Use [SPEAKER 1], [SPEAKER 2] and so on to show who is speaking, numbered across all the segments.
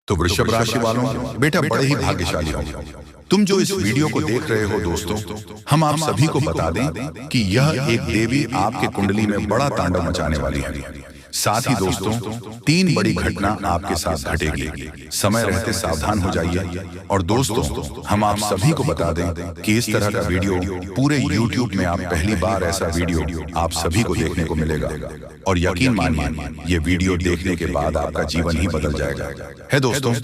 [SPEAKER 1] तो वृषभ राशि वालों, बेटा बड़े ही भाग्यशाली हो तुम जो इस वीडियो को देख रहे हो। दोस्तों, हम आप सभी को बता दें कि यह एक देवी आपके कुंडली में बड़ा तांडव मचाने वाली है। साथ ही दोस्तों, 3 बड़ी घटना आपके साथ घटेगी। समय रहते सावधान हो जाइए। और दोस्तों, हम आप सभी को बता दें कि इस तरह का वीडियो पूरे YouTube में आप पहली बार ऐसा वीडियो आप सभी को देखने को मिलेगा। और यकीन मानिए, ये वीडियो देखने के बाद आपका जीवन ही बदल जाएगा। है दोस्तों,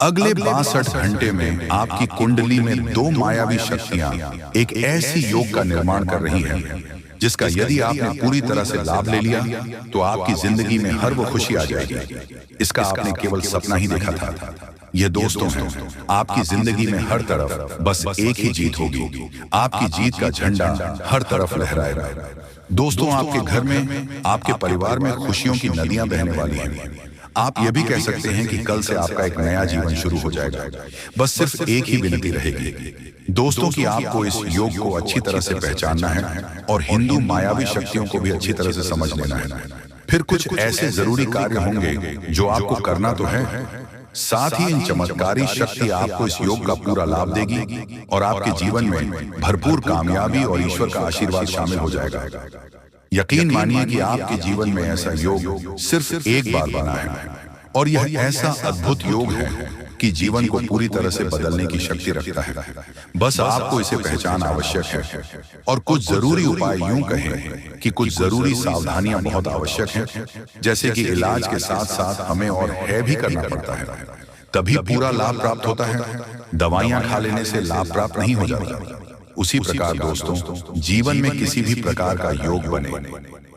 [SPEAKER 1] अगले 62 घंटे में आपकी कुंडली में 2 मायावी शक्तियां एक ऐसी योग का निर्माण कर रही हैं जिसका यदि आपने पूरी तरह से लाभ ले लिया तो आपकी जिंदगी में हर वो खुशी आ जाएगी। इसका आपने केवल सपना ही देखा था। ये दोस्तों हैं, आपकी जिंदगी में हर तरफ बस एक ही जीत होगी। आपकी जीत का झंडा हर तरफ लहराएगा। दोस्तों, आपके घर में, आपके परिवार में खुशियों की नदियां बहने वाली हैं। आप ये भी कह सकते हैं कि कल से आपका एक नया जीवन शुरू हो जाएगा। बस सिर्फ एक ही विनती रहेगी दोस्तों कि आपको इस योग को अच्छी तरह से पहचानना है और हिंदू मायावी शक्तियों को भी अच्छी तरह से समझ लेना है। फिर कुछ ऐसे जरूरी कार्य होंगे जो आपको करना तो है, साथ ही इन चमत्कारी शक्ति आपको इस योग का पूरा लाभ देगी और आपके जीवन में भरपूर कामयाबी और ईश्वर का आशीर्वाद शामिल हो जाएगा। यकीन मानिए कि आपके जीवन में ऐसा योग सिर्फ एक बार बना है और यह ऐसा अद्भुत योग है कि जीवन को पूरी तरह से बदलने की शक्ति रखता है। बस आपको इसे पहचान आवश्यक है और कुछ जरूरी उपाय, यूं कहें कि कुछ जरूरी सावधानियां बहुत आवश्यक हैं। जैसे कि इलाज के साथ साथ हमें और है भी करना पड़ता है, तभी पूरा लाभ प्राप्त होता है। दवाइयां खा लेने से लाभ प्राप्त नहीं हो जाता। उसी प्रकार दोस्तों, जीवन में किसी भी प्रकार का योग बने,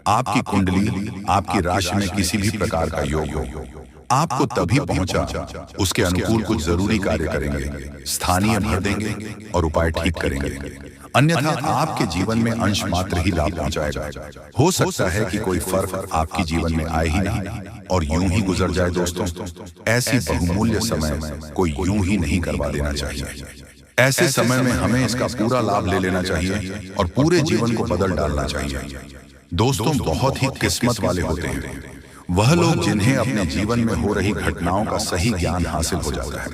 [SPEAKER 1] आपकी कुंडली, आपकी राशि में किसी भी प्रकार का योग हो, आपको तभी पहुंचा उसके अनुकूल कुछ जरूरी कार्य करेंगे, स्थानीय भर देंगे और उपाय ठीक करेंगे। अन्यथा आपके जीवन में अंश मात्र ही लाभ पहुंचाएगा। हो सकता है कि कोई फर्क आपके जीवन में आए ही नहीं और यूं ही गुजर जाए। दोस्तों, ऐसी बहुमूल्य समय कोई यूं ही नहीं करवा देना चाहिए। ऐसे समय में हमें इसका पूरा लाभ ले लेना चाहिए और पूरे जीवन को बदल डालना चाहिए। दोस्तों, बहुत ही किस्मत वाले होते हैं वह लोग जिन्हें अपने जीवन में हो रही घटनाओं का सही ज्ञान हासिल हो जाता है।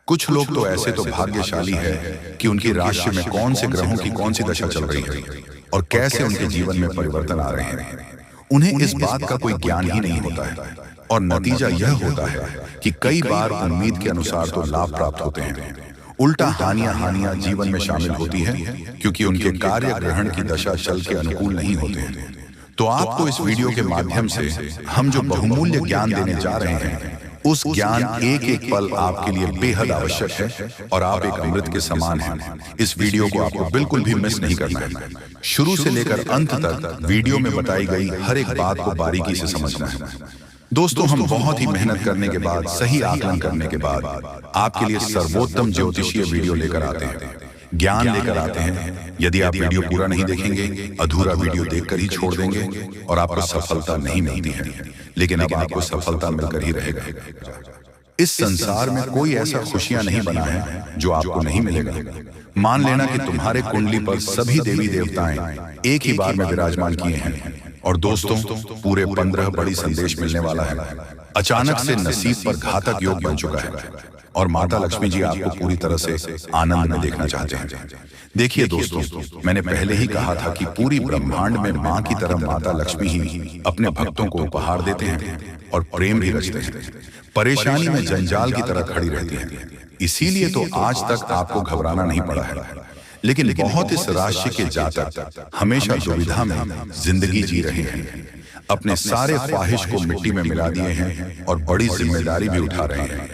[SPEAKER 1] कुछ लोग तो ऐसे तो भाग्यशाली है कि उनकी राशि में कौन से ग्रहों की कौन सी दशा चल रही है और कैसे उनके जीवन में परिवर्तन आ रहे हैं, उन्हें इस बात का कोई ज्ञान ही नहीं होता है। और नतीजा यह होता है कि कई बार उम्मीद के अनुसार तो लाभ प्राप्त होते हैं, उल्टा हानियां जीवन में शामिल होती है क्योंकि उनके कार्य ग्रहण की दशा चल के अनुकूल नहीं होते हैं। तो आपको इस वीडियो के माध्यम से हम जो बहुमूल्य ज्ञान देने जा रहे हैं, उस ज्ञान एक एक पल आपके लिए बेहद आवश्यक है और आप एक अमृत के समान हैं। इस वीडियो को आपको बिल्कुल भी मिस नहीं करना है। शुरू से लेकर अंत तक वीडियो में बताई गई हर एक बात को बारीकी से समझना है। दोस्तों, हम बहुत ही मेहनत करने के बाद, सही आकलन करने के बाद आपके लिए सर्वोत्तम ज्योतिषीय वीडियो लेकर आते हैं, ज्ञान लेकर आते हैं। यदि आप वीडियो पूरा नहीं देखेंगे, अधूरा वीडियो देखकर ही छोड़ देंगे और आपको सफलता नहीं मिलती है। लेकिन अब आपको सफलता मिलकर ही रहेगा। इस संसार में कोई ऐसा खुशियां नहीं बना है जो आपको नहीं मिलेगा। मान लेना कि तुम्हारे कुंडली पर सभी देवी देवताएं एक ही बार में विराजमान किए हैं। और दोस्तों, पूरे 15 बड़ी संदेश मिलने वाला है। अचानक से नसीब पर घातक योग बन चुका है और माता लक्ष्मी जी आपको पूरी तरह से आनंद में देखना चाहते हैं। देखिए दोस्तों, मैंने पहले ही कहा था कि पूरी ब्रह्मांड में माँ की तरह माता लक्ष्मी ही अपने भक्तों को उपहार देते हैं और प्रेम भी रचते हैं। परेशानी में जंजाल की तरह खड़ी रहती है। इसीलिए तो आज तक आपको घबराना नहीं पड़ा है। लेकिन बहुत इस राशि के जातक हमेशा दुविधा में जिंदगी जी रहे हैं, अपने सारे ख्वाहिश को मिट्टी में मिला दिए हैं और बड़ी जिम्मेदारी भी उठा रहे हैं।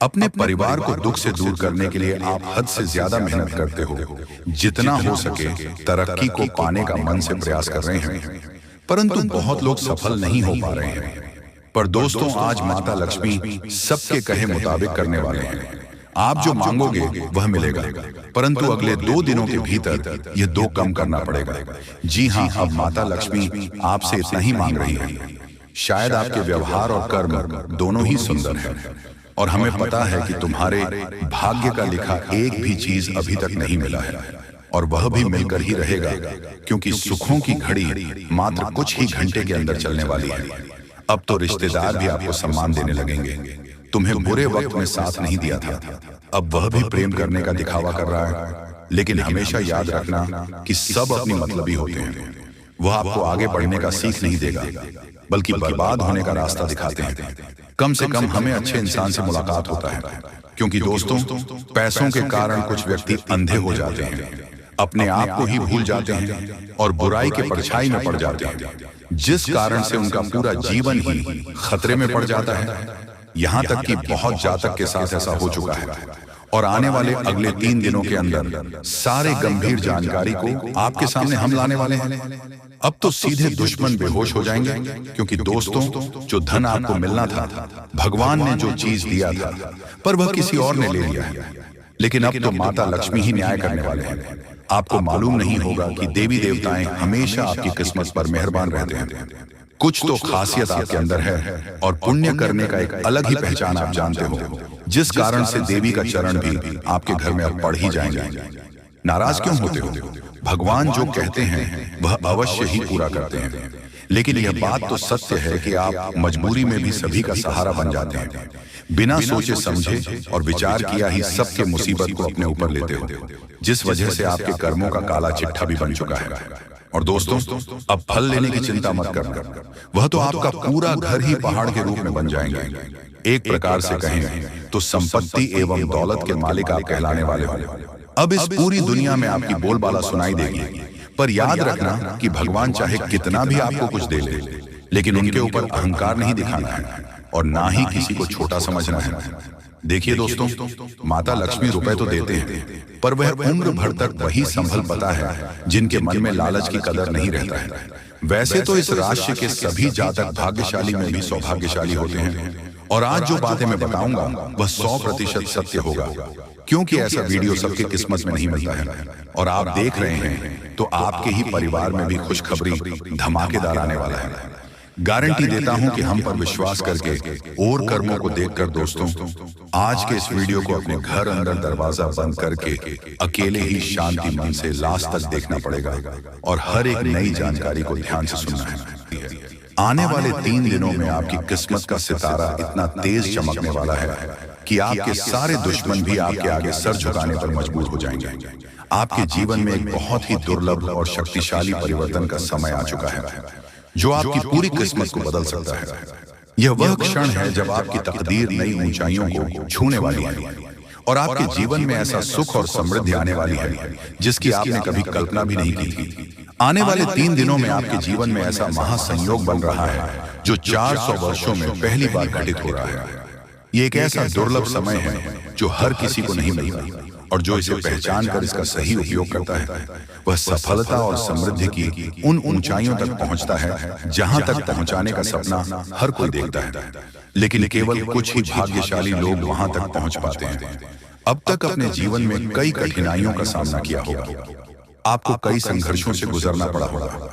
[SPEAKER 1] अपने परिवार को दुख से दूर करने के लिए आप हद से ज्यादा मेहनत करते हो। जितना हो सके तरक्की को पाने का मन से प्रयास कर रहे हैं, परंतु बहुत लोग सफल नहीं हो पा रहे हैं। पर दोस्तों, आज माता लक्ष्मी सबके कहे मुताबिक करने वाले हैं। आप जो मांगोगे वह मिलेगा, परंतु अगले 2 दिनों के भीतर यह 2 कम करना पड़ेगा। जी हाँ, अब माता लक्ष्मी आपसे इतना ही मांग रही है। शायद आपके व्यवहार और कर्म दोनों ही सुंदर हैं और हमें पता है कि तुम्हारे भाग्य का लिखा एक भी चीज अभी तक नहीं मिला है और वह भी मिलकर ही रहेगा, क्योंकि सुखों की घड़ी मात्र कुछ ही घंटे के अंदर चलने वाली है। अब तो रिश्तेदार भी आपको सम्मान देने लगेंगे। तुम्हें बुरे वक्त में साथ नहीं दिया था, अब वह भी प्रेम करने का दिखावा कर रहा है। लेकिन हमेशा याद रखना कि सब अपनी मतलबी होते हैं। वह आपको आगे बढ़ने का सीख नहीं देगा, बल्कि बर्बाद होने का रास्ता दिखाते हैं। कम से कम हमें अच्छे इंसान से मुलाकात होता है, क्योंकि दोस्तों, पैसों के कारण कुछ व्यक्ति अंधे हो जाते हैं, अपने आप को ही भूल जाते हैं और बुराई के परछाई में पड़ जाते हैं, जिस कारण से उनका पूरा जीवन ही खतरे में पड़ जाता है। यहाँ तक कि बहुत जातक के साथ ऐसा हो चुका है, और आने वाले अगले 3 दिनों के अंदर सारे गंभीर जानकारी को आपके सामने हम लाने वाले हैं। अब तो सीधे दुश्मन बेहोश हो जाएंगे, क्योंकि दोस्तों, जो धन आपको मिलना था, भगवान ने जो चीज दिया था, पर वह किसी और ने ले लिया है। लेकिन अब तो माता लक्ष्मी ही न्याय करने वाले हैं। आपको मालूम नहीं होगा कि देवी देवताएं हमेशा आपकी किस्मत पर मेहरबान रहते हैं। कुछ तो खासियत आपके अंदर है, और पुण्य करने का एक अलग ही पहचान आप जानते हो, जिस कारण से देवी का चरण भी आपके घर में अब पड़ ही जाएंगे। नाराज क्यों होते हो? भगवान जो कहते हैं वह अवश्य ही पूरा करते हैं। लेकिन यह बात तो सत्य है कि आप मजबूरी में भी सभी का सहारा बन जाते हैं। बिना सोचे समझे और विचार किया ही सबके मुसीबत को अपने ऊपर लेते हो, जिस वजह से आपके कर्मों का काला चिट्ठा भी बन चुका है। और दोस्तों, अब फल लेने की चिंता मत करना, वह तो आपका पूरा घर ही पहाड़ के रूप में बन जाएंगे। एक प्रकार से कहें तो संपत्ति एवं दौलत के मालिक आप कहलाने वाले हो। अब इस पूरी दुनिया में आपकी बोलबाला सुनाई देगी, पर याद रखना कि भगवान चाहे कितना भी आपको कुछ दे ले, लेकिन उनके ऊपर अहंकार नहीं दिखाना है और ना ही किसी को छोटा समझना है। देखिए दोस्तों, माता लक्ष्मी रुपए तो देते हैं, पर वह उम्र भर तक वही संभल पता है जिनके मन में लालच की कदर नहीं रहता है। वैसे तो इस राशि के सभी जातक भाग्यशाली में भी सौभाग्यशाली होते हैं, और आज जो बातें मैं बताऊंगा वह 100% सत्य होगा, क्योंकि ऐसा वीडियो सबके किस्मत में नहीं मिलता है। और आप देख रहे हैं तो आपके ही परिवार में भी खुशखबरी धमाकेदार आने वाला है। गारंटी देता हूं कि हम पर विश्वास करके और कर्मों को देखकर दोस्तों, आज के इस वीडियो को अपने घर अंदर दरवाजा बंद करके अकेले ही शांति मन से लास्ट तक देखना पड़ेगा, और हर एक नई जानकारी को ध्यान से सुनना है। आने वाले 3 दिनों में आपकी किस्मत का सितारा इतना तेज चमकने वाला है कि आपके सारे दुश्मन भी आपके आगे सर झुकाने पर मजबूर हो जाएंगे। आपके जीवन में एक बहुत ही दुर्लभ और शक्तिशाली परिवर्तन का समय आ चुका है, जो आपकी पूरी किस्मत को बदल सकता है। यह वह क्षण है जब आपकी तकदीर नई ऊंचाइयों को छूने वाली है, और आपके जीवन में ऐसा सुख और समृद्धि आने वाली है जिसकी आपने कभी कल्पना भी नहीं की थी। आने वाले 3 दिनों में आपके जीवन में ऐसा महासंयोग बन रहा है जो 400 वर्षों में पहली बार घटित हो रहा है। ये एक ऐसा दुर्लभ समय है जो हर किसी को नहीं मिलता, और जो इसे पहचान कर इसका सही उपयोग करता है, वह सफलता और समृद्धि की उन ऊंचाइयों तक पहुंचता है जहां तक पहुंचाने का सपना हर कोई देखता है, लेकिन केवल कुछ ही भाग्यशाली लोग वहां तक पहुंच पाते हैं। अब तक अपने जीवन में कई कठिनाइयों का सामना किया होगा, आपको कई संघर्षों से गुजरना पड़ा होगा।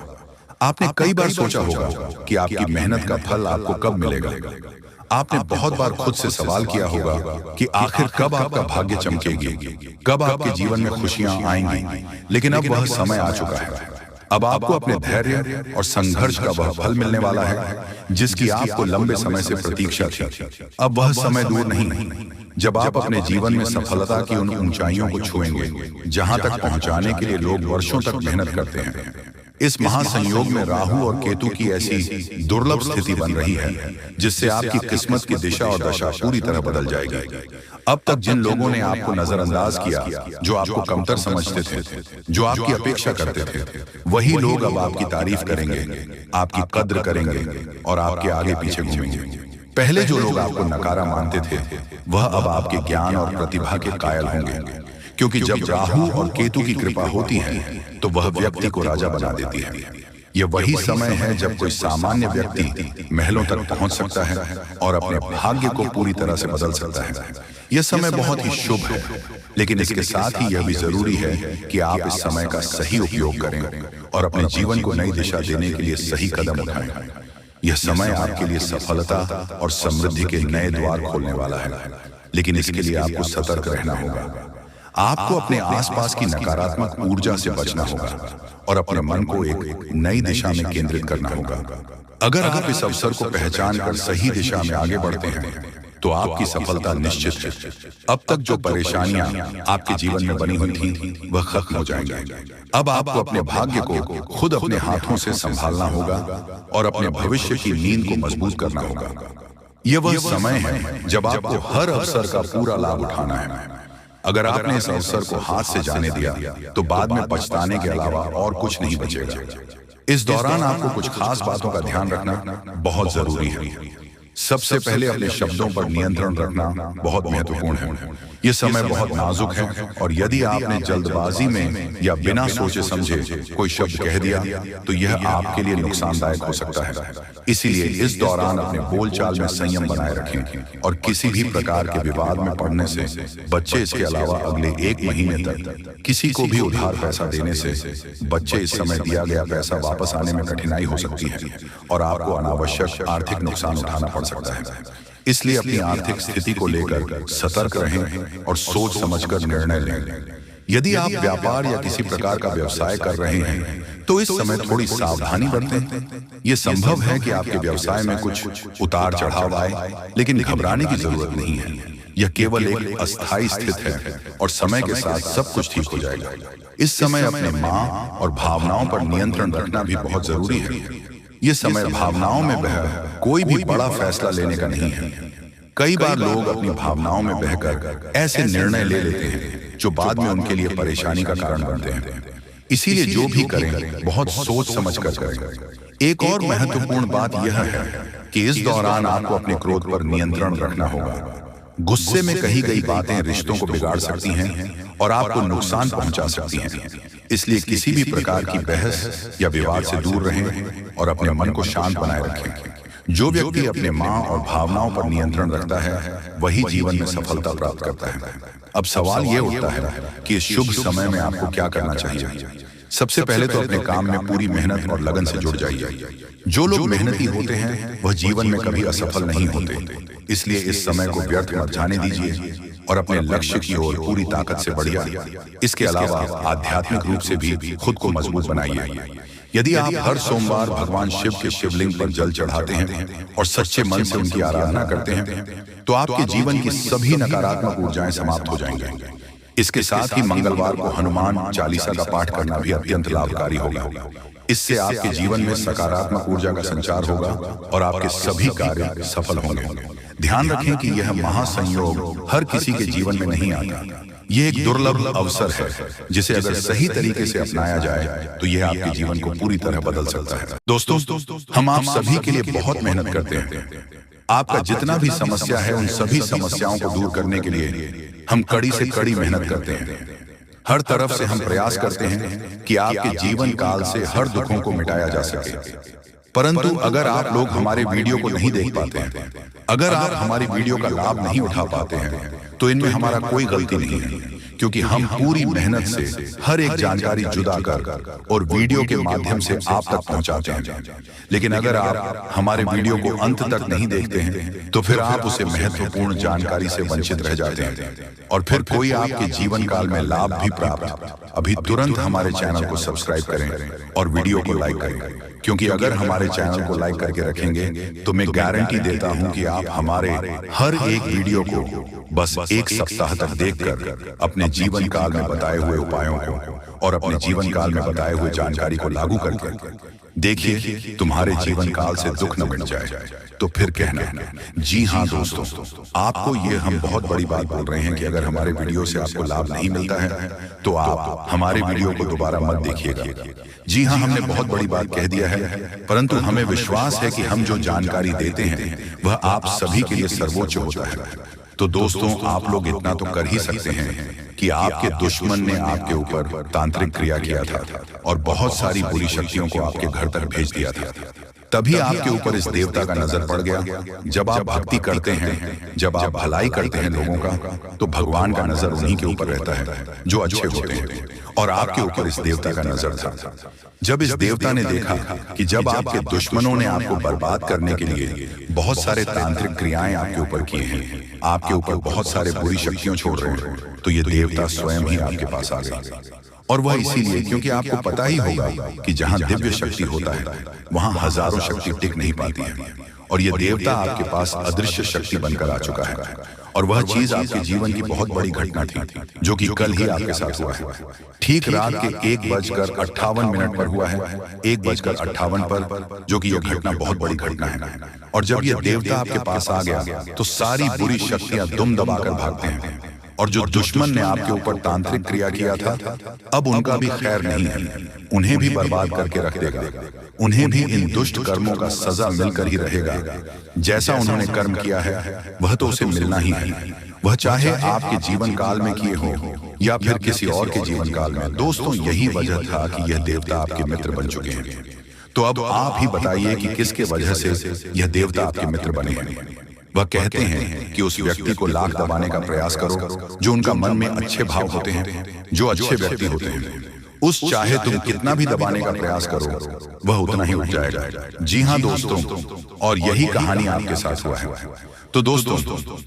[SPEAKER 1] आपने कई बार सोचा होगा कि आपकी मेहनत का फल आपको कब मिलेगा। आपने बहुत बार खुद से सवाल किया होगा कि आखिर कब आपका भाग्य चमकेगी, कब आपके जीवन में खुशियां आएंगी। लेकिन अब वह समय आ चुका है। अब आपको अपने धैर्य और संघर्ष का वह फल मिलने वाला है जिसकी आपको लंबे समय से प्रतीक्षा थी। अब वह समय दूर नहीं जब आप अपने जीवन में सफलता की उन ऊंचाइयों को छुएंगे जहां तक पहुंचाने के लिए लोग वर्षों तक मेहनत करते हैं। इस महासंयोग में राहु और केतु की ऐसी दुर्लभ स्थिति बन रही है जिससे आपकी किस्मत की दिशा और दशा पूरी तरह बदल जाएगी। अब तक जिन लोगों ने आपको नजरअंदाज किया, जो आपको कमतर समझते थे, जो आपकी अपेक्षा करते थे, वही लोग अब आपकी तारीफ करेंगे, आपकी कद्र करेंगे और आपके आगे पीछे घूमेंगे। पहले जो लोग आपको नकारा मानते थे, वह अब आपके ज्ञान और प्रतिभा के कायल होंगे, क्योंकि जब राहु और केतु की कृपा होती है तो वह व्यक्ति को राजा बना देती है। यह वही समय है जब कोई सामान्य व्यक्ति महलों तक पहुंच सकता है और अपने भाग्य को पूरी तरह से बदल सकता है। यह समय बहुत ही शुभ है, लेकिन इसके साथ ही यह भी जरूरी है कि आप इस समय का सही उपयोग करें और अपने जीवन को नई दिशा देने के लिए सही कदम उठाएं। यह समय आपके लिए सफलता और समृद्धि के नए द्वार खोलने वाला है, लेकिन इसके लिए आपको सतर्क रहना होगा। आपको अपने आसपास की नकारात्मक ऊर्जा से बचना होगा और अपने मन को एक नई दिशा में केंद्रित करना होगा। अगर आप इस अवसर को पहचान कर सही दिशा में आगे बढ़ते हैं तो आपकी सफलता निश्चित है। अब तक जो परेशानियां आपके जीवन में बनी हुई थीं, वह खत्म हो जाएंगी। अब आपको अपने भाग्य को खुद अपने हाथों से संभालना होगा और अपने भविष्य की नींद को मजबूत करना होगा। यह वह समय है जब आपको हर अवसर का पूरा लाभ उठाना है। अगर आपने इस अवसर को हाथ से जाने दिया तो बाद में पछताने के अलावा और कुछ नहीं बचेगा। इस दौरान आपको कुछ खास बातों का ध्यान रखना बहुत जरूरी है। सबसे पहले अपने शब्दों पर नियंत्रण रखना बहुत महत्वपूर्ण है। यह समय बहुत नाजुक है और यदि आपने जल्दबाजी में या बिना सोचे समझे कोई शब्द कह दिया तो यह आपके लिए नुकसानदायक हो सकता है। इसीलिए इस दौरान अपने बोलचाल में संयम बनाए रखें और किसी भी प्रकार के विवाद में पड़ने से बच्चे। इसके अलावा अगले 1 महीने तक किसी को भी उधार पैसा देने से बच्चे इस समय दिया गया पैसा वापस आने में कठिनाई हो सकती है और आपको अनावश्यक आर्थिक नुकसान उठाना पड़ सकता है। इसलिए अपनी आर्थिक स्थिति को लेकर सतर्क रहें और सोच समझकर निर्णय लें। यदि आप व्यापार या किसी प्रकार का व्यवसाय कर रहे हैं तो इस समय थोड़ी सावधानी बरतें। यह संभव है कि आपके व्यवसाय में कुछ उतार चढ़ाव आए, लेकिन घबराने की जरूरत नहीं है। यह केवल एक अस्थायी स्थिति है और समय के साथ सब कुछ ठीक हो जाएगा। इस समय अपने मां और भावनाओं पर नियंत्रण रखना भी बहुत जरूरी है। यह समय भावनाओं में बह कोई भी बड़ा फैसला लेने का नहीं है। कई बार लोग अपनी भावनाओं में बहकर ऐसे निर्णय ले लेते हैं जो बाद में उनके लिए परेशानी का कारण बनते हैं। इसीलिए जो भी करें बहुत सोच समझ कर करें। एक और महत्वपूर्ण बात यह है कि इस दौरान आपको अपने क्रोध पर नियंत्रण रखना होगा। गुस्से में कही गई बातें रिश्तों को बिगाड़ सकती हैं और आपको नुकसान पहुंचा सकती हैं। इसलिए किसी भी प्रकार की बहस या विवाद से दूर रहें और अपने मन को शांत बनाए रखें। जो व्यक्ति अपने मां और भावनाओं पर नियंत्रण रखता है वही जीवन में सफलता प्राप्त करता है। अब सवाल यह उठता है कि इस शुभ समय में आपको क्या करना चाहिए। सबसे पहले तो अपने काम में पूरी मेहनत और लगन से जुड़ जाइए। जो लोग मेहनती होते हैं वह जीवन में कभी असफल नहीं होते। इसलिए इस समय को व्यर्थ मत जाने दीजिए और अपने लक्ष्य की ओर पूरी ताकत से बढ़िए। इसके अलावा आध्यात्मिक रूप से भी खुद को मजबूत बनाइए। यदि आप हर सोमवार भगवान शिव के शिवलिंग पर जल चढ़ाते हैं और सच्चे मन से उनकी आराधना करते हैं तो आपके जीवन की सभी नकारात्मक ऊर्जाएं समाप्त हो जाएंगी। इसके साथ ही मंगलवार को हनुमान चालीसा का पाठ करना भी अत्यंत लाभकारी होगा। इससे आपके जीवन में सकारात्मक ऊर्जा का संचार होगा और आपके सभी कार्य सफल होंगे। ध्यान रखें कि यह महासंयोग हर किसी के जीवन में नहीं आता। यह एक दुर्लभ अवसर है जिसे अगर सही तरीके से अपनाया जाए तो यह आपके जीवन को पूरी तरह बदल सकता है। दोस्तों, हम आप सभी के लिए बहुत मेहनत करते हैं। आपका जितना भी समस्या है उन सभी समस्याओं को दूर करने के लिए हम कड़ी से कड़ी मेहनत करते हैं। हर तरफ से हम प्रयास करते हैं कि आपके जीवन काल से हर दुखों को मिटाया जा सके। परंतु अगर आप लोग हमारे वीडियो को नहीं देख पाते हैं, अगर आप हमारी वीडियो का लाभ नहीं उठा पाते हैं तो इनमें हमारा कोई गलती नहीं है, क्योंकि हम पूरी मेहनत से हर एक जानकारी जुदा कर और वीडियो के माध्यम से आप तक पहुंचाते हैं। लेकिन अगर आप हमारे वीडियो को अंत तक नहीं देखते हैं तो फिर आप उसे महत्वपूर्ण जानकारी से वंचित रह जाते हैं और फिर कोई आपके जीवन काल में लाभ भी प्राप्त। अभी तुरंत हमारे चैनल को सब्सक्राइब करें और वीडियो को लाइक करें, क्योंकि अगर हमारे चैनल को लाइक करके रखेंगे तो मैं गारंटी देता हूं कि आप हमारे हर एक वीडियो को बस 1 सप्ताह तक देखकर अपने जीवन काल में बताए हुए उपायों को और अपने जीवन काल में बताए हुए जानकारी को लागू करके देखिए, तुम्हारे जीवन काल से दुख न मिट जाए तो फिर कहना। जी हाँ दोस्तों, आपको ये हम बहुत बड़ी बात बोल रहे हैं कि अगर हमारे वीडियो से आपको लाभ नहीं मिलता है तो आप हमारे वीडियो को दोबारा मत देखिएगा। जी हाँ, हमने बहुत बड़ी बात कह दिया है, परंतु हमें विश्वास है कि हम जो जानकारी देते हैं वह आप सभी के लिए सर्वोच्च होता है। तो दोस्तों, आप लोग इतना तो कर ही सकते हैं कि आपके दुश्मन ने आपके ऊपर तांत्रिक क्रिया किया था और बहुत सारी बुरी शक्तियों को आपके घर तक भेज दिया था। तभी आपके ऊपर इस देवता का नजर पड़ गया। जब आप भक्ति करते हैं, जब आप भलाई करते हैं लोगों का, तो भगवान का नजर उन्हीं के ऊपर रहता है जो अच्छे होते हैं, और आपके ऊपर इस देवता का नजर था। जब इस देवता ने देखा कि जब आपके दुश्मनों ने आपको बर्बाद करने के लिए बहुत सारे तांत्रिक क्रियाएं आपके ऊपर किए हैं, आपके ऊपर बहुत सारे बुरी शक्तियां छोड़ रहे हैं, तो ये देवता स्वयं ही आपके पास आ गए। और वह इसीलिए क्योंकि आपको पता ही होगा कि जहां दिव्य शक्ति होता है वहां हजारों शक्ति टिक नहीं पाती है, और यह देवता आपके पास अदृश्य शक्ति बनकर आ चुका है। और वह चीज आपके जीवन की बहुत बड़ी घटना थी जो कि कल ही आपके साथ हुआ है। ठीक रात के 1:58 पर हुआ है, 1:58 पर, जो कि यह घटना बहुत बड़ी घटना है। और जब यह देवता आपके पास आ गया तो सारी बुरी शक्तियां दुम दबाकर भागते हैं। और जो दुश्मन ने आपके ऊपर तांत्रिक क्रिया किया था, अब उनका भी खैर नहीं है, उन्हें भी बर्बाद करके रख देगा। उन्हें भी इन दुष्ट कर्मों का सजा मिलकर ही रहेगा। जैसा उन्होंने कर्म किया है वह तो उसे मिलना ही है, वह चाहे आपके जीवन काल में किए हो या फिर किसी और के जीवन काल में। दोस्तों, यही वजह था कि यह देवता आपके मित्र बन चुके हैं। तो अब आप ही बताइए कि किसके वजह से यह देवता आपके मित्र बने हैं। वह कहते हैं कि उस व्यक्ति को लाख दबाने का प्रयास करो जो उनका मन में अच्छे भाव होते हैं, जो अच्छे व्यक्ति होते हैं। उस चाहे तुम कितना भी दबाने का प्रयास करो, वह उतना ही उठ जाएगा। जी हाँ दोस्तों, और यही कहानी आपके साथ हुआ है। तो दोस्तों,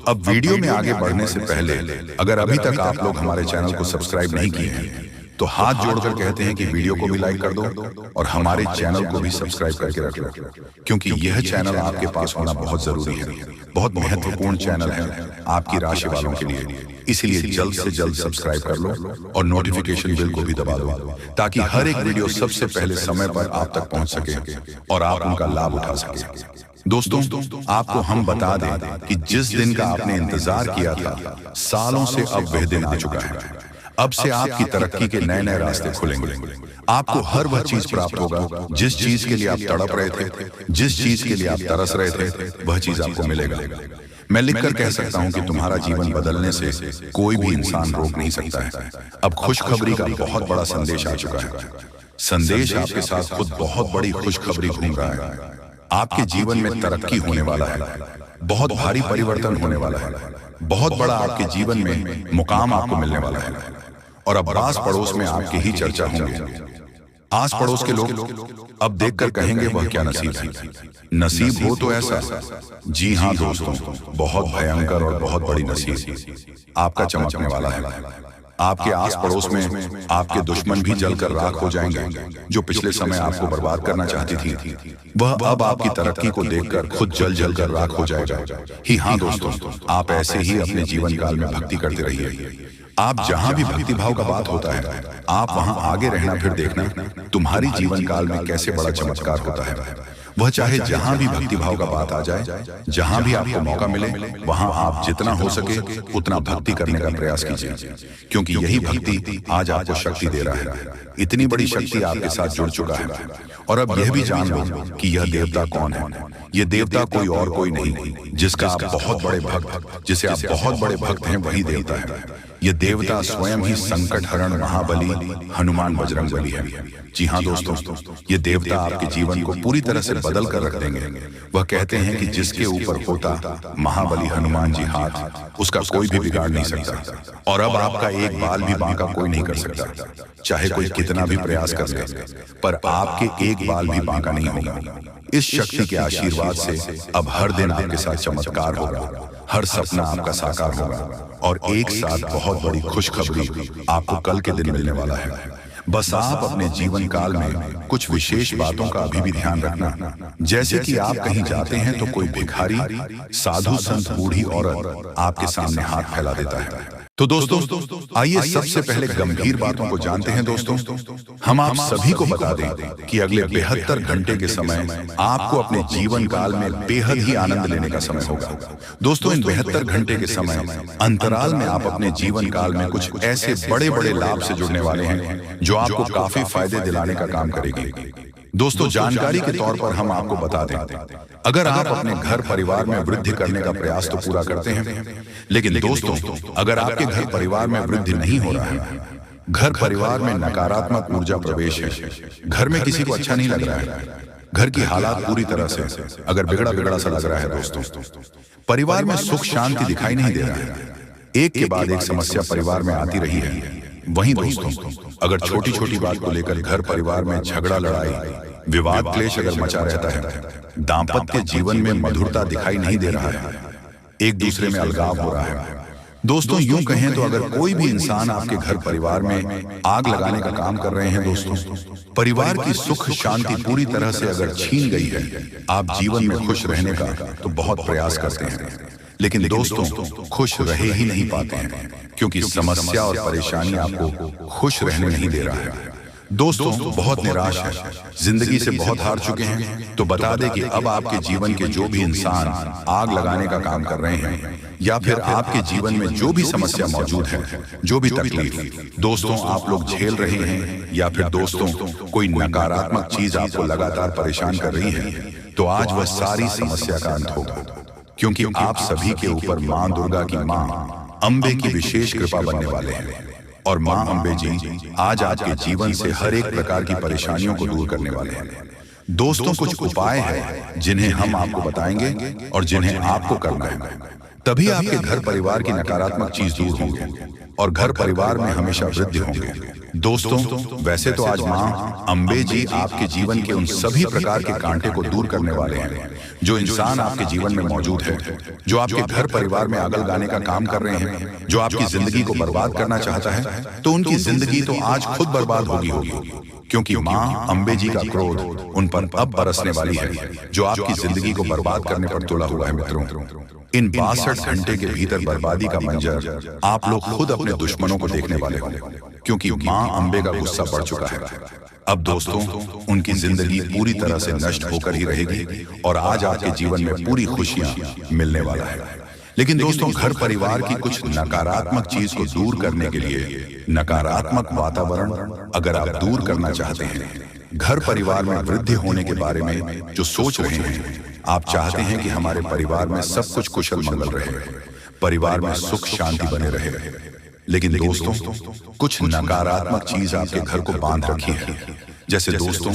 [SPEAKER 1] अब वीडियो में आगे बढ़ने से पहले अगर अभी तक आप लोग हमारे चैनल को सब्सक्राइब नहीं किए हैं तो हाथ जोड़कर कहते हैं कि वीडियो को भी लाइक कर दो और हमारे चैनल को भी सब्सक्राइब करके रख लो, क्योंकि यह चैनल आपके पास होना बहुत जरूरी है। बहुत महत्वपूर्ण चैनल है आपकी राशि वालों के लिए। इसलिए जल्द से जल्द सब्सक्राइब कर लो और नोटिफिकेशन बेल को भी दबा दो, ताकि हर एक वीडियो सबसे पहले समय पर आप तक पहुंच सके और आप उनका लाभ उठा सके। दोस्तों, आपको हम बता दें कि जिस दिन का आपने इंतजार किया था, सालों से अब वह दिन आ चुका है। अब से आपकी तरक्की के नए नए रास्ते खुलेंगे। आपको हर वह चीज प्राप्त होगा जिस चीज के लिए आप तड़प रहे थे, जिस चीज के लिए आप तरस रहे थे, वह चीज आपको मिलेगा। मैं लिखकर कह सकता हूं कि तुम्हारा जीवन बदलने से कोई भी इंसान रोक नहीं सकता है। अब खुशखबरी का बहुत बड़ा संदेश आ चुका है। संदेश आपके साथ खुद बहुत बड़ी खुशखबरी घूम रहा है। आपके जीवन में तरक्की होने वाला है, बहुत भारी परिवर्तन होने वाला है, बहुत बड़ा आपके जीवन में मुकाम आपको मिलने वाला है। और अब आस पड़ोस में आपकी ही चर्चा होंगे। आस पड़ोस के लोग अब देखकर कहेंगे वह क्या नसीब है। नसीब हो तो ऐसा, जी हाँ दोस्तों, बहुत भयंकर और बहुत बड़ी नसीब आपका चमकने वाला है। आपके आस पड़ोस में आपके दुश्मन भी जलकर राख हो जाएंगे। जो पिछले समय आपको बर्बाद करना चाहती थी, वह अब आपकी तरक्की को देखकर खुद जल जल कर राख हो जाएगा। ही हाँ दोस्तों, आप ऐसे ही अपने जीवन काल में भक्ति करते रहिए। आप जहां भी भक्ति भाव का बात होता है, आप वहां आगे रहना, फिर देखना तुम्हारी जीवन काल में कैसे बड़ा चमत्कार होता है। वह चाहे जहां भी भक्ति भाव का बात आ जाए, जहां भी आपको मौका मिले, वहां आप जितना हो सके उतना भक्ति करने का प्रयास कीजिए, क्योंकि यही भक्ति आज आपको शक्ति दे रहा है। इतनी बड़ी शक्ति आपके साथ जुड़ चुका है। और अब यह भी जान लो कि यह देवता कौन है। यह देवता कोई और कोई नहीं, जिसका आप बहुत बड़े भक्त, जिसे आप बहुत बड़े भक्त हैं, वही देवता है। यह देवता स्वयं ही संकट हरण महाबली हनुमान बजरंगबली है। जी हाँ दोस्तों, ये देवता आपके जीवन को पूरी तरह से बदल कर रख देंगे। वह कहते हैं कि जिसके ऊपर होता महाबली हनुमान जी हाथ, उसका कोई भी बिगाड़ नहीं सकता। और अब आपका एक बाल भी बांका कोई नहीं कर सकता, चाहे कोई कितना भी प्रयास कर ले, पर आपके एक बाल भी बांका नहीं होगा। इस शक्ति के आशीर्वाद से अब हर दिन आपके साथ चमत्कार होगा, हर सपना आपका साकार होगा, और एक साथ बहुत बड़ी खुशखबरी आपको कल के दिन मिलने वाला है। बस आप अपने जीवन काल में कुछ विशेष बातों का अभी भी ध्यान रखना, जैसे कि आप कहीं जाते हैं तो कोई भिखारी, साधु, संत, बूढ़ी औरत आपके सामने हाथ फैला देता है। तो दोस्तों, आइए सबसे पहले गंभीर बातों को जानते हैं। दोस्तों, हम आप सभी को बता दें कि अगले 72 घंटे के समय आपको अपने जीवन काल में बेहद ही आनंद लेने का समय होगा। दोस्तों, इन 72 घंटे के समय अंतराल में आप अपने जीवन काल में कुछ ऐसे बड़े बड़े लाभ से जुड़ने वाले हैं जो आपको काफी फायदे दिलाने का काम करेगी। दोस्तों, जानकारी के तौर पर हम आपको बता दें, अगर आप अपने घर परिवार में वृद्धि करने का प्रयास तो पूरा करते हैं, लेकिन दोस्तों, अगर आपके घर परिवार में वृद्धि नहीं हो रहा है, घर परिवार में नकारात्मक ऊर्जा प्रवेश है, घर में किसी को अच्छा नहीं लग रहा है, घर की हालात पूरी तरह से अगर बिगड़ा बिगड़ा सा लग रहा है, दोस्तों, परिवार में सुख शांति दिखाई नहीं दे रहा है, एक के बाद एक समस्या परिवार में आती रही है। वहीं दोस्तों, अगर छोटी छोटी बात को लेकर घर परिवार में झगड़ा, लड़ाई, विवाद, क्लेश अगर मचा रहता है, दाम्पत्य जीवन में मधुरता दिखाई नहीं दे रहा है, एक दूसरे में अलगाव हो रहा है, दोस्तों यूं कहें तो अगर कोई भी इंसान आपके घर परिवार में आग लगाने का काम कर रहे हैं दोस्तों, परिवार की सुख शांति पूरी तरह से अगर छीन गई है, आप जीवन में खुश रहने का तो बहुत प्रयास करते हैं, लेकिन दोस्तों खुश रह ही नहीं पाते हैं, क्योंकि समस्या और परेशानी आपको खुश रहने नहीं दे रहा है। दोस्तों बहुत निराश है, जिंदगी से बहुत हार चुके हैं, तो बता दें कि अब आपके जीवन के जो भी इंसान आग लगाने का काम कर रहे हैं, या फिर आपके जीवन में जो भी समस्या मौजूद है, जो भी तकलीफ दोस्तों आप लोग झेल रहे हैं, या फिर दोस्तों कोई नकारात्मक चीज आपको लगातार परेशान कर रही है, तो आज वह सारी समस्या का अंत होगा, क्योंकि आप सभी के ऊपर माँ दुर्गा की माँ अम्बे की विशेष कृपा बनने वाले हैं। और माँ अम्बे जी आज आपके जीवन से हर एक प्रकार की परेशानियों को दूर करने वाले हैं। दोस्तों कुछ उपाय हैं जिन्हें हम आपको बताएंगे और जिन्हें आपको करना है, तभी आपके घर परिवार की नकारात्मक चीज दूर होंगे और घर परिवार में हमेशा वृद्धि होंगे। दोस्तों वैसे तो आज माँ अम्बे जी आपके जीवन के उन सभी प्रकार के कांटे को दूर करने वाले हैं जो इंसान आपके जीवन में मौजूद है, जो आपके घर परिवार में आग लगाने का काम कर रहे हैं, जो आपकी जिंदगी को बर्बाद करना चाहता है, तो उनकी जिंदगी तो आज खुद बर्बाद होगी, क्योंकि माँ अम्बे जी का क्रोध उन पर अब बरसने वाली है, जो आपकी जिंदगी को बर्बाद करने पर तुला हुआ है। मित्रों इन 62 घंटे के भीतर बर्बादी का मंजर आप लोग खुद अपने दुश्मनों को देखने वाले हो, क्योंकि माँ अम्बे का गुस्सा बढ़ चुका है। अब दोस्तों उनकी जिंदगी पूरी तरह से नष्ट होकर ही रहेगी और आज आपके जीवन में पूरी खुशियां मिलने वाला है। लेकिन दोस्तों घर परिवार की कुछ नकारात्मक चीज को दूर करने के लिए, नकारात्मक वातावरण अगर आप दूर करना चाहते हैं, घर परिवार में वृद्धि होने के बारे में जो सोच रहे हैं, आप चाहते हैं कि हमारे परिवार में सब कुछ कुशल मंगल रहे, परिवार में सुख शांति बने रहे, लेकिन दोस्तों कुछ नकारात्मक चीज आपके घर को बांध रखी है। जैसे दोस्तों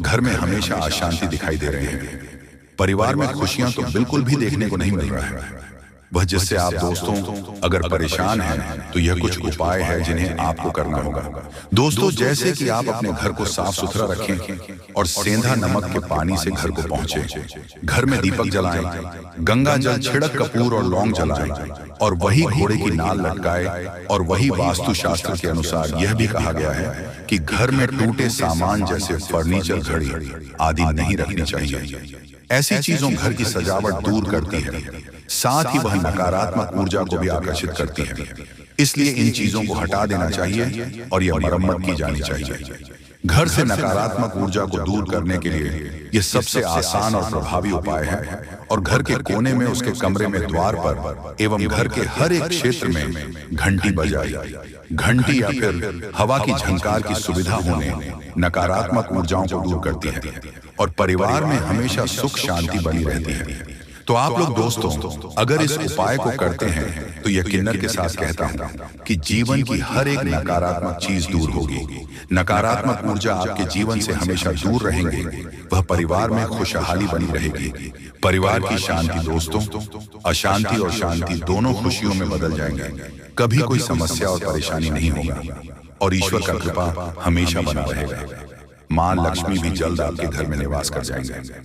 [SPEAKER 1] घर में हमेशा अशांति दिखाई दे रहे हैं, परिवार में खुशियां तो बिल्कुल भी देखने को नहीं मिल रहा है। वह जिससे आप दोस्तों अगर परेशान हैं तो यह कुछ उपाय है जिन्हें आपको करना होगा। दोस्तों जैसे कि आप अपने घर को साफ सुथरा रखें और सेंधा नमक के पानी से घर को पहुंचे, घर में दीपक जलाएं, गंगा जल छिड़क कपूर और लौंग जलाएं और वही घोड़े की नाल लटकाए। और वही वास्तु शास्त्र के अनुसार यह भी कहा गया है कि घर में टूटे सामान जैसे फर्नीचर, घड़ी आदि नहीं रखनी चाहिए। ऐसी चीजों घर की सजावट दूर करती है, साथ ही वह नकारात्मक ऊर्जा को भी आकर्षित करती है। इसलिए इन चीजों को हटा देना चाहिए और यह मरम्मत की जानी चाहिए। घर से नकारात्मक ऊर्जा को दूर करने के लिए यह सबसे आसान और प्रभावी उपाय है। और घर के कोने में, उसके कमरे में, द्वार पर एवं घर के हर एक क्षेत्र में घंटी बजाई। घंटी या फिर हवा की झंकार की सुविधा होने नकारात्मक ऊर्जाओं को दूर करती है और परिवार में हमेशा सुख शांति बनी रहती है। तो आप लोग दोस्तों अगर इस उपाय को करते हैं तो यकीनन के साथ कहता हूं कि जीवन की हर एक नकारात्मक चीज दूर होगी, नकारात्मक ऊर्जा आपके जीवन से हमेशा दूर रहेंगे, वह परिवार में खुशहाली बनी रहेगी। परिवार की शांति दोस्तों अशांति और शांति दोनों खुशियों में बदल जाएंगे। कभी कोई समस्या और परेशानी नहीं होगी और ईश्वर का कृपा हमेशा बना रहेगा। मां लक्ष्मी भी जल्द आपके घर में निवास कर जाएंगे।